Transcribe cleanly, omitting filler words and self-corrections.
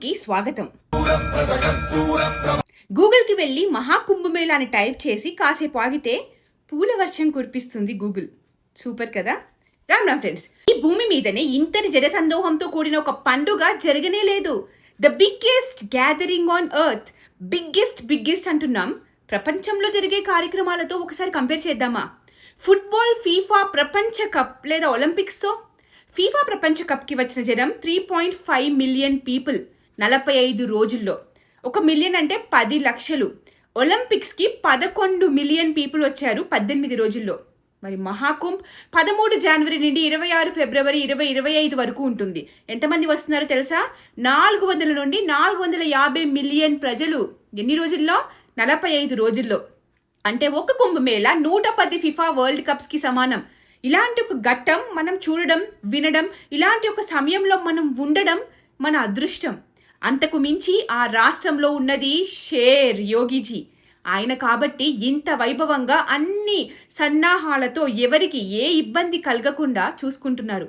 కి స్వాగతం. గూగుల్కి వెళ్ళి మహాకుంభమేళా అని టైప్ చేసి కాసేపు ఆగితే పూల వర్షం కురిపిస్తుంది గూగుల్. సూపర్ కదా. రామ్ రామ్ ఫ్రెండ్స్, ఈ భూమి మీదనే ఇంతటి జనసందోహంతో కూడిన ఒక పండుగ జరగనే లేదు. The biggest gathering on earth. Biggest అంటున్నాం. ప్రపంచంలో జరిగే కార్యక్రమాలతో ఒకసారి కంపేర్ చేద్దామా? ఫుట్బాల్ ఫీఫా ప్రపంచ కప్ లేదా ఒలింపిక్స్తో. ఫీఫా ప్రపంచ కప్కి వచ్చిన జనం 3.5 మిలియన్ పీపుల్ 45 రోజుల్లో. 1 మిలియన్ అంటే 10 లక్షలు. ఒలింపిక్స్కి 11 మిలియన్ పీపుల్ వచ్చారు 18 రోజుల్లో. మరి మహాకుంభ్ 13 జనవరి నుండి 26 ఫిబ్రవరి 2025 వరకు ఉంటుంది. ఎంతమంది వస్తున్నారో తెలుసా? 400 నుండి 450 మిలియన్ ప్రజలు. ఎన్ని రోజుల్లో? 45 రోజుల్లో. అంటే ఒక కుంభమేళా 110 ఫిఫా వరల్డ్ కప్స్కి సమానం. ఇలాంటి ఒక ఘట్టం మనం చూడడం, వినడం, ఇలాంటి ఒక సమయంలో మనం ఉండడం మన అదృష్టం. అంతకు మించి ఆ రాష్ట్రంలో ఉన్నది షేర్ యోగిజీ. ఆయన కాబట్టి ఇంత వైభవంగా అన్ని సన్నాహాలతో ఎవరికి ఏ ఇబ్బంది కలగకుండా చూసుకుంటున్నారు.